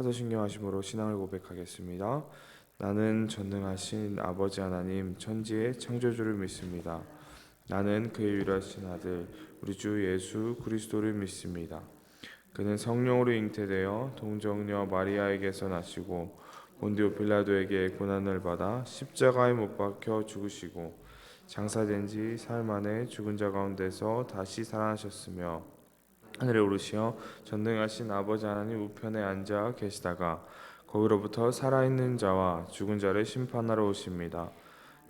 사도신경하심으로 신앙을 고백하겠습니다. 나는 전능하신 아버지 하나님 천지의 창조주를 믿습니다. 나는 그의 유일하신 아들 우리 주 예수 그리스도를 믿습니다. 그는 성령으로 잉태되어 동정녀 마리아에게서 나시고 본디오 빌라도에게 고난을 받아 십자가에 못 박혀 죽으시고 장사된 지 사흘 만에 죽은 자 가운데서 다시 살아나셨으며 하늘에 오르시어 전능하신 아버지 하나님 우편에 앉아 계시다가 거기로부터 살아있는 자와 죽은 자를 심판하러 오십니다.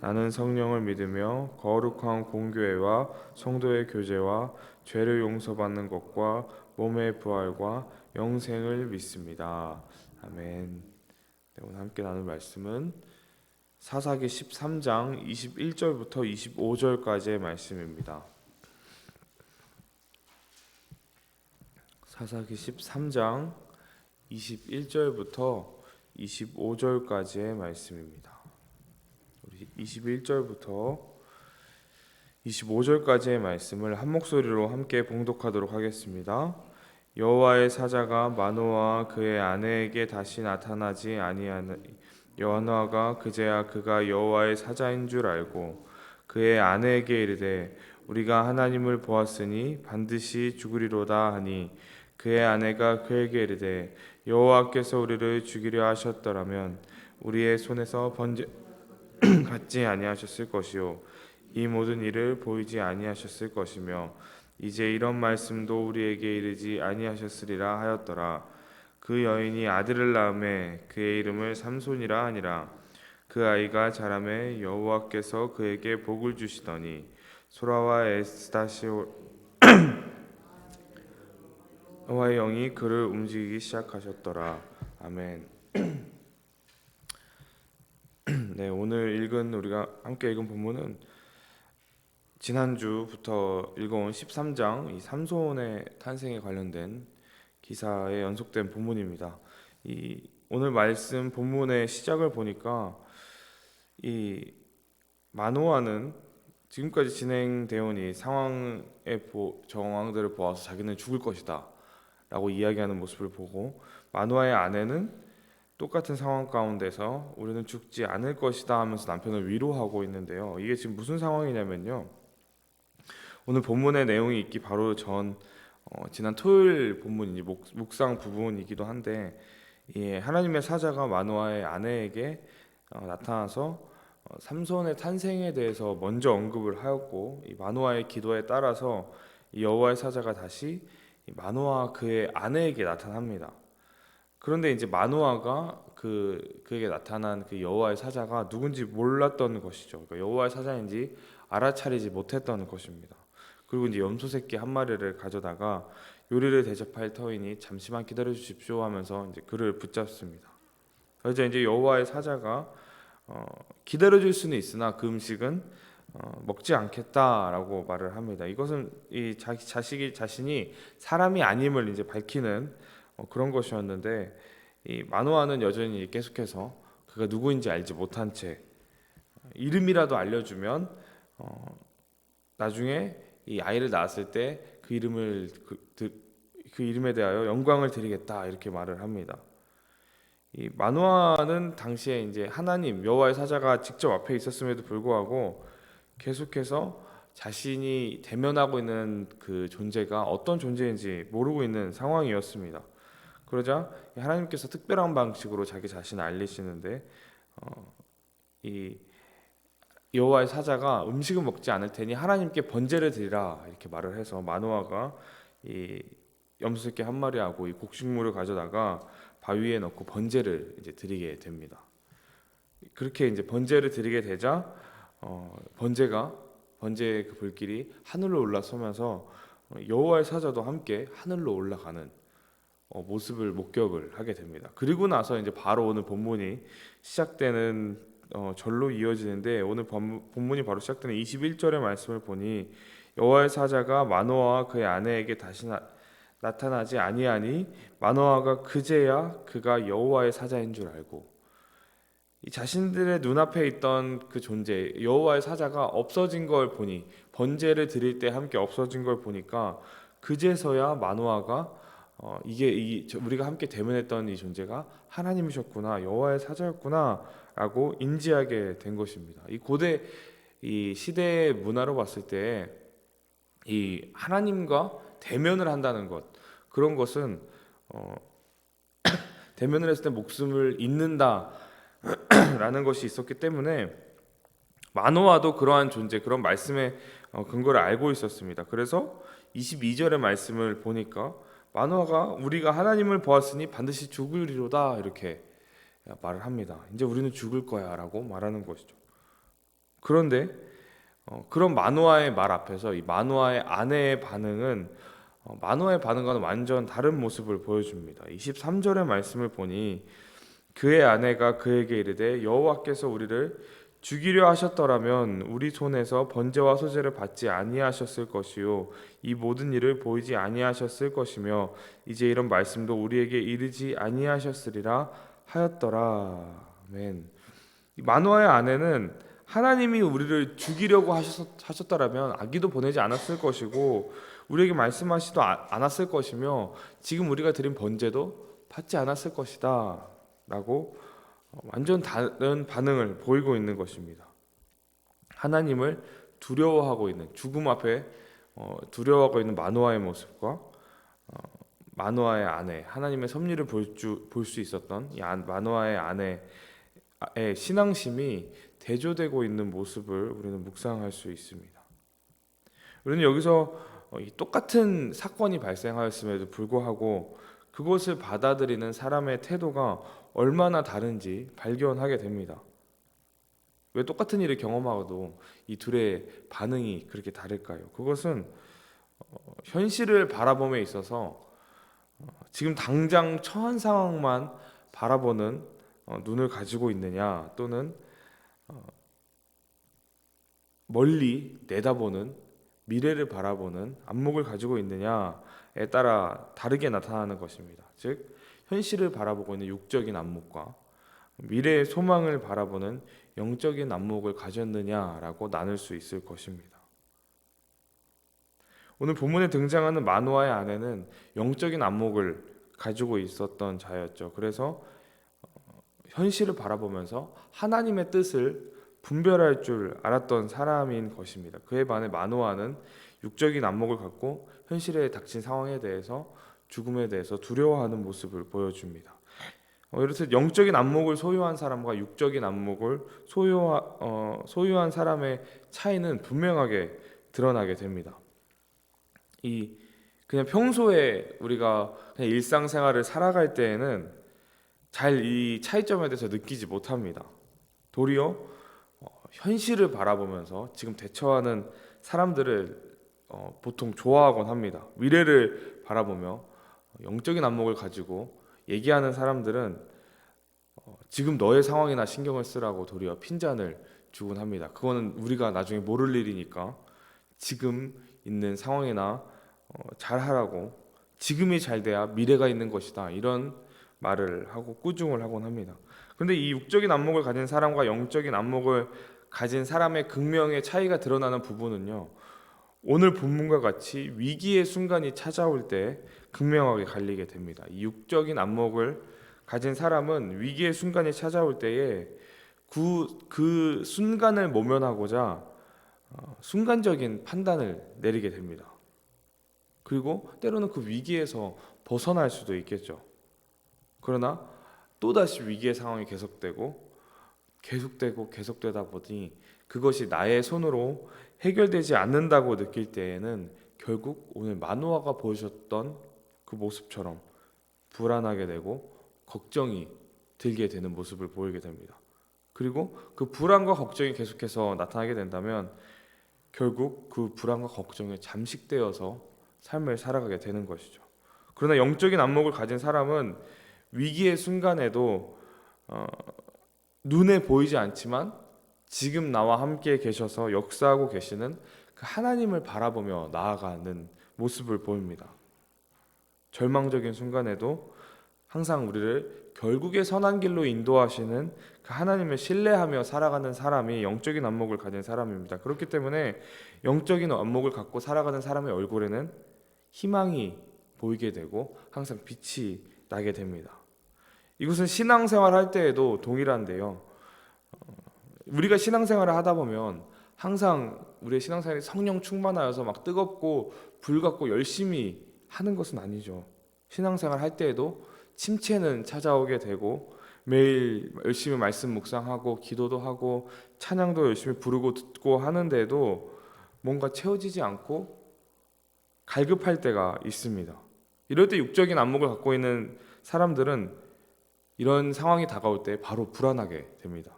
나는 성령을 믿으며 거룩한 공교회와 성도의 교제와 죄를 용서받는 것과 몸의 부활과 영생을 믿습니다. 아멘. 네, 오늘 함께 나눌 말씀은 사사기 13장 21절부터 25절까지의 말씀입니다. 사사기 13장 21절부터 25절까지의 말씀입니다. 우리 21절부터 25절까지의 말씀을 한 목소리로 함께 봉독하도록 하겠습니다. 여호와의 사자가 마노아와 그의 아내에게 다시 나타나지 아니하니 마노아가 그제야 그가 여호와의 사자인 줄 알고 그의 아내에게 이르되 우리가 하나님을 보았으니 반드시 죽으리로다 하니 그의 아내가 그에게 이르되 여호와께서 우리를 죽이려 하셨더라면 우리의 손에서 번제 받지 아니하셨을 것이요 이 모든 일을 보이지 아니하셨을 것이며 이제 이런 말씀도 우리에게 이르지 아니하셨으리라 하였더라. 그 여인이 아들을 낳음에 그의 이름을 삼손이라 하니라. 그 아이가 자라매 여호와께서 그에게 복을 주시더니 소라와 에스다시오 여호와의 영이 그를 움직이기 시작하셨더라. 아멘. 네, 오늘 우리가 함께 읽은 본문은 지난주부터 읽어온 13장 이 삼손의 탄생에 관련된 기사에 연속된 본문입니다. 이 오늘 말씀 본문의 시작을 보니까 이 마노아는 지금까지 진행되어 온 이 정황들을 보아서 자기는 죽을 것이다 라고 이야기하는 모습을 보고, 마누아의 아내는 똑같은 상황 가운데서 우리는 죽지 않을 것이다 하면서 남편을 위로하고 있는데요. 이게 지금 무슨 상황이냐면요, 오늘 본문의 내용이 있기 바로 전 지난 토요일 본문이 묵상 부분이기도 한데, 하나님의 사자가 마누아의 아내에게 나타나서 삼손의 탄생에 대해서 먼저 언급을 하였고, 이 마누아의 기도에 따라서 이 여호와의 사자가 다시 이 마누아 그의 아내에게 나타납니다. 그런데 이제 마누아가 그에게 나타난 그 여호와의 사자가 누군지 몰랐던 것이죠. 그러니까 여호와의 사자인지 알아차리지 못했던 것입니다. 그리고 이제 염소 새끼 한 마리를 가져다가 요리를 대접할 터이니 잠시만 기다려 주십시오 하면서 이제 그를 붙잡습니다. 그래서 이제 여호와의 사자가 기다려 줄 수는 있으나 그 음식은 먹지 않겠다라고 말을 합니다. 이것은 이 자신이 사람이 아님을 이제 밝히는 그런 것이었는데, 이 마누아는 여전히 계속해서 그가 누구인지 알지 못한 채 이름이라도 알려주면 나중에 이 아이를 낳았을 때 그 이름에 대하여 영광을 드리겠다 이렇게 말을 합니다. 이 마누아는 당시에 이제 하나님 여호와의 사자가 직접 앞에 있었음에도 불구하고 계속해서 자신이 대면하고 있는 그 존재가 어떤 존재인지 모르고 있는 상황이었습니다. 그러자 하나님께서 특별한 방식으로 자기 자신을 알리시는데, 이 여호와의 사자가 음식을 먹지 않을 테니 하나님께 번제를 드리라 이렇게 말을 해서 마누아가 이 염소새끼 한 마리하고 이 곡식물을 가져다가 바위에 넣고 번제를 이제 드리게 됩니다. 그렇게 이제 번제를 드리게 되자 번제의 그 불길이 하늘로 올라서면서 여호와의 사자도 함께 하늘로 올라가는 모습을 목격을 하게 됩니다. 그리고 나서 이제 바로 오늘 본문이 시작되는 절로 이어지는데, 오늘 본문이 바로 시작되는 21절의 말씀을 보니 여호와의 사자가 마노아와 그의 아내에게 다시 나타나지 아니하니 마노아가 그제야 그가 여호와의 사자인 줄 알고, 이 자신들의 눈앞에 있던 그 존재 여호와의 사자가 없어진 걸 보니, 번제를 드릴 때 함께 없어진 걸 보니까 그제서야 마노아가 우리가 함께 대면했던 이 존재가 하나님이셨구나, 여호와의 사자였구나 라고 인지하게 된 것입니다. 이 고대 이 시대의 문화로 봤을 때 이 하나님과 대면을 한다는 것, 그런 것은 대면을 했을 때 목숨을 잃는다라는 것이 있었기 때문에 마노아도 그러한 존재, 그런 말씀의 근거를 알고 있었습니다. 그래서 22절의 말씀을 보니까 마노아가 우리가 하나님을 보았으니 반드시 죽으리로다 이렇게 말을 합니다. 이제 우리는 죽을 거야 라고 말하는 것이죠. 그런데 그런 마노아의 말 앞에서 이 마노아의 아내의 반응은 마노아의 반응과는 완전 다른 모습을 보여줍니다. 23절의 말씀을 보니 그의 아내가 그에게 이르되 여호와께서 우리를 죽이려 하셨더라면 우리 손에서 번제와 소제를 받지 아니하셨을 것이요 이 모든 일을 보이지 아니하셨을 것이며 이제 이런 말씀도 우리에게 이르지 아니하셨으리라 하였더라. 아멘. 마노아의 아내는 하나님이 우리를 죽이려고 하셨더라면 아기도 보내지 않았을 것이고 우리에게 말씀하시도 않았을 것이며 지금 우리가 드린 번제도 받지 않았을 것이다 라고 완전 다른 반응을 보이고 있는 것입니다. 하나님을 두려워하고 있는, 죽음 앞에 두려워하고 있는 마노아의 모습과 마노아의 아내, 하나님의 섭리를 볼 수 있었던 이 마노아의 아내의 신앙심이 대조되고 있는 모습을 우리는 묵상할 수 있습니다. 우리는 여기서 똑같은 사건이 발생하였음에도 불구하고 그것을 받아들이는 사람의 태도가 얼마나 다른지 발견하게 됩니다. 왜 똑같은 일을 경험하고도 이 둘의 반응이 그렇게 다를까요? 그것은 현실을 바라봄에 있어서 지금 당장 처한 상황만 바라보는 눈을 가지고 있느냐, 또는 멀리 내다보는 미래를 바라보는 안목을 가지고 있느냐에 따라 다르게 나타나는 것입니다. 즉 현실을 바라보고 있는 육적인 안목과 미래의 소망을 바라보는 영적인 안목을 가졌느냐라고 나눌 수 있을 것입니다. 오늘 본문에 등장하는 마노아의 아내는 영적인 안목을 가지고 있었던 자였죠. 그래서 현실을 바라보면서 하나님의 뜻을 분별할 줄 알았던 사람인 것입니다. 그에 반해 마노아는 육적인 안목을 갖고 현실에 닥친 상황에 대해서, 죽음에 대해서 두려워하는 모습을 보여줍니다. 이렇듯 영적인 안목을 소유한 사람과 육적인 안목을 소유한 사람의 차이는 분명하게 드러나게 됩니다. 그냥 평소에 우리가 그냥 일상생활을 살아갈 때에는 잘 이 차이점에 대해서 느끼지 못합니다. 도리어 현실을 바라보면서 지금 대처하는 사람들을 보통 좋아하곤 합니다. 미래를 바라보며 영적인 안목을 가지고 얘기하는 사람들은 지금 너의 상황이나 신경을 쓰라고 도리어 핀잔을 주곤 합니다. 그거는 우리가 나중에 모를 일이니까 지금 있는 상황이나 잘하라고, 지금이 잘 돼야 미래가 있는 것이다, 이런 말을 하고 꾸중을 하곤 합니다. 그런데 이 육적인 안목을 가진 사람과 영적인 안목을 가진 사람의 극명의 차이가 드러나는 부분은요, 오늘 본문과 같이 위기의 순간이 찾아올 때 극명하게 갈리게 됩니다. 이 육적인 안목을 가진 사람은 위기의 순간이 찾아올 때에 그 순간을 모면하고자 순간적인 판단을 내리게 됩니다. 그리고 때로는 그 위기에서 벗어날 수도 있겠죠. 그러나 또다시 위기의 상황이 계속되다 보니 그것이 나의 손으로 해결되지 않는다고 느낄 때에는 결국 오늘 마노아가 보여줬던 그 모습처럼 불안하게 되고 걱정이 들게 되는 모습을 보이게 됩니다. 그리고 그 불안과 걱정이 계속해서 나타나게 된다면 결국 그 불안과 걱정에 잠식되어서 삶을 살아가게 되는 것이죠. 그러나 영적인 안목을 가진 사람은 위기의 순간에도 눈에 보이지 않지만 지금 나와 함께 계셔서 역사하고 계시는 그 하나님을 바라보며 나아가는 모습을 보입니다. 절망적인 순간에도 항상 우리를 결국에 선한 길로 인도하시는 그 하나님을 신뢰하며 살아가는 사람이 영적인 안목을 가진 사람입니다. 그렇기 때문에 영적인 안목을 갖고 살아가는 사람의 얼굴에는 희망이 보이게 되고 항상 빛이 나게 됩니다. 이것은 신앙생활 할 때에도 동일한데요. 우리가 신앙생활을 하다 보면 항상 우리의 신앙생활이 성령 충만하여서 막 뜨겁고 불같고 열심히 하는 것은 아니죠. 신앙생활 할 때에도 침체는 찾아오게 되고 매일 열심히 말씀 묵상하고 기도도 하고 찬양도 열심히 부르고 듣고 하는데도 뭔가 채워지지 않고 갈급할 때가 있습니다. 이럴 때 육적인 안목을 갖고 있는 사람들은 이런 상황이 다가올 때 바로 불안하게 됩니다.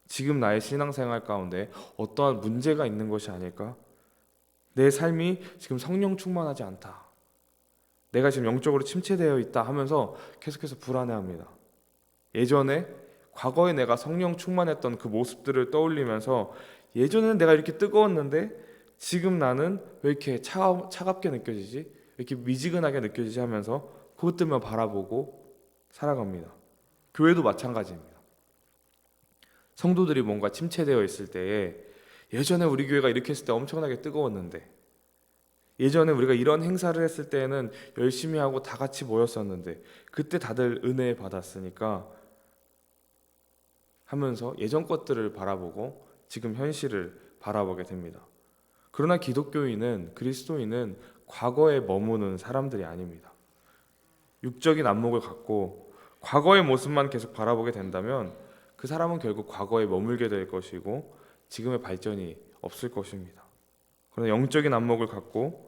지금 나의 신앙생활 가운데 어떠한 문제가 있는 것이 아닐까? 내 삶이 지금 성령 충만하지 않다, 내가 지금 영적으로 침체되어 있다 하면서 계속해서 불안해합니다. 예전에 과거에 내가 성령 충만했던 그 모습들을 떠올리면서 예전에는 내가 이렇게 뜨거웠는데 지금 나는 왜 이렇게 차갑게 느껴지지? 왜 이렇게 미지근하게 느껴지지? 하면서 그것들만 바라보고 살아갑니다. 교회도 마찬가지입니다. 성도들이 뭔가 침체되어 있을 때에 예전에 우리 교회가 이렇게 했을 때 엄청나게 뜨거웠는데, 예전에 우리가 이런 행사를 했을 때는 열심히 하고 다 같이 모였었는데 그때 다들 은혜 받았으니까 하면서 예전 것들을 바라보고 지금 현실을 바라보게 됩니다. 그러나 그리스도인은 과거에 머무는 사람들이 아닙니다. 육적인 안목을 갖고 과거의 모습만 계속 바라보게 된다면 그 사람은 결국 과거에 머물게 될 것이고 지금의 발전이 없을 것입니다. 그러나 영적인 안목을 갖고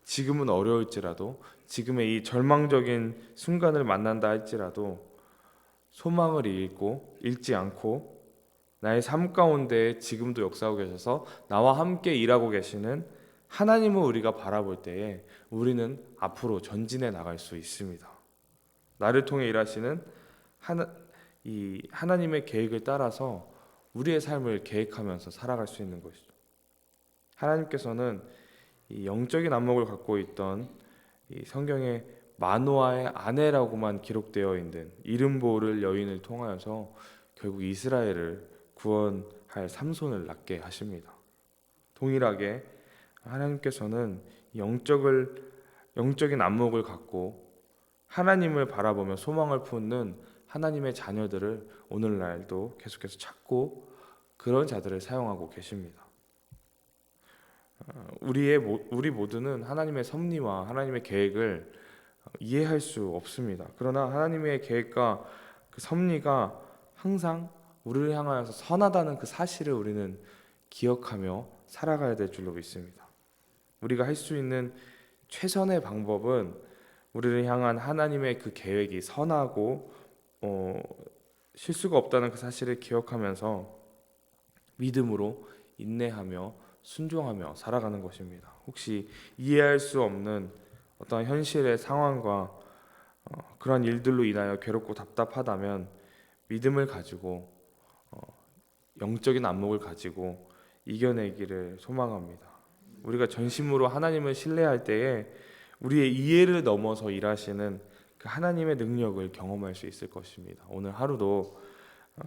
지금은 어려울지라도, 지금의 이 절망적인 순간을 만난다 할지라도 소망을 잃지 않고 나의 삶 가운데 지금도 역사하고 계셔서 나와 함께 일하고 계시는 하나님을 우리가 바라볼 때에 우리는 앞으로 전진해 나갈 수 있습니다. 나를 통해 일하시는 이 하나님의 계획을 따라서 우리의 삶을 계획하면서 살아갈 수 있는 것이죠. 하나님께서는 이 영적인 안목을 갖고 있던 이 성경의 마노아의 아내라고만 기록되어 있는 이름 모를 여인을 통하여서 결국 이스라엘을 구원할 삼손을 낳게 하십니다. 동일하게 하나님께서는 영적인 안목을 갖고 하나님을 바라보며 소망을 품는 하나님의 자녀들을 오늘날도 계속해서 찾고 그런 자들을 사용하고 계십니다. 우리 모두는 하나님의 섭리와 하나님의 계획을 이해할 수 없습니다. 그러나 하나님의 계획과 그 섭리가 항상 우리를 향하여서 선하다는 그 사실을 우리는 기억하며 살아가야 될 줄로 믿습니다. 우리가 할 수 있는 최선의 방법은 우리를 향한 하나님의 그 계획이 선하고 실수가 없다는 그 사실을 기억하면서 믿음으로 인내하며 순종하며 살아가는 것입니다. 혹시 이해할 수 없는 어떤 현실의 상황과 그런 일들로 인하여 괴롭고 답답하다면 믿음을 가지고 영적인 안목을 가지고 이겨내기를 소망합니다. 우리가 전심으로 하나님을 신뢰할 때에 우리의 이해를 넘어서 일하시는 그 하나님의 능력을 경험할 수 있을 것입니다. 오늘 하루도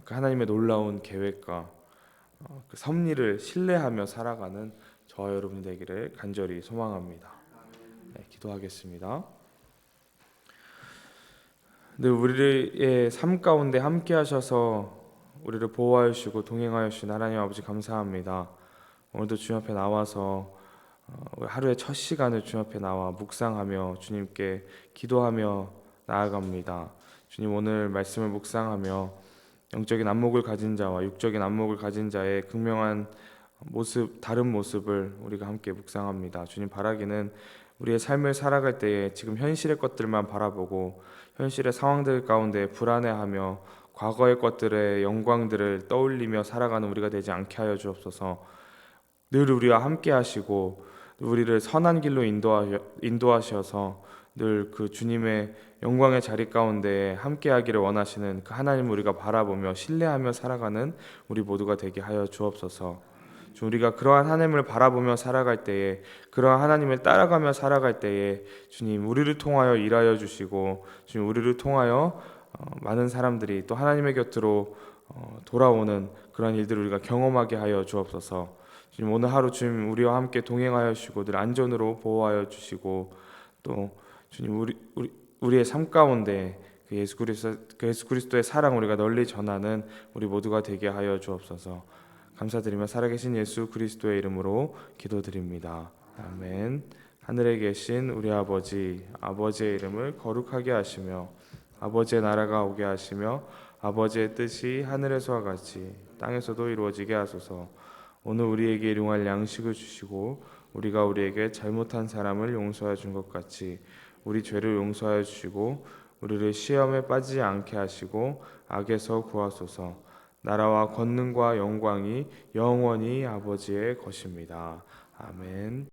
그 하나님의 놀라운 계획과 그 섭리를 신뢰하며 살아가는 저와 여러분 되기를 간절히 소망합니다. 네, 기도하겠습니다. 늘 우리의 삶 가운데 함께 하셔서 우리를 보호하여 주시고 동행하여 주신 하나님 아버지 감사합니다. 오늘도 주님 앞에 나와서 하루의 첫 시간을 주님 앞에 나와 묵상하며 주님께 기도하며 나아갑니다. 주님, 오늘 말씀을 묵상하며 영적인 안목을 가진 자와 육적인 안목을 가진 자의 극명한 모습, 다른 모습을 우리가 함께 묵상합니다. 주님, 바라기는 우리의 삶을 살아갈 때에 지금 현실의 것들만 바라보고 현실의 상황들 가운데 불안해하며 과거의 것들의 영광들을 떠올리며 살아가는 우리가 되지 않게 하여 주옵소서. 늘 우리와 함께 하시고 우리를 선한 길로 인도하셔서 늘 그 주님의 영광의 자리 가운데 함께 하기를 원하시는 그 하나님을 우리가 바라보며 신뢰하며 살아가는 우리 모두가 되게 하여 주옵소서. 우리가 그러한 하나님을 바라보며 살아갈 때에, 그러한 하나님을 따라가며 살아갈 때에 주님, 우리를 통하여 일하여 주시고 주님, 우리를 통하여 많은 사람들이 또 하나님의 곁으로 돌아오는 그런 일들을 우리가 경험하게 하여 주옵소서. 주님, 오늘 하루 주님 우리와 함께 동행하여 주시고 늘 안전으로 보호하여 주시고 또 주님, 우리의 삶 가운데 그 예수 그리스도의 사랑 우리가 널리 전하는 우리 모두가 되게 하여 주옵소서. 감사드리며 살아계신 예수 그리스도의 이름으로 기도드립니다. 아멘. 하늘에 계신 우리 아버지의 이름을 거룩하게 하시며 아버지의 나라가 오게 하시며 아버지의 뜻이 하늘에서와 같이 땅에서도 이루어지게 하소서. 오늘 우리에게 일용할 양식을 주시고 우리가 우리에게 잘못한 사람을 용서해 준 것 같이 우리 죄를 용서하여 주시고 우리를 시험에 빠지지 않게 하시고 악에서 구하소서. 나라와 권능과 영광이 영원히 아버지의 것입니다. 아멘.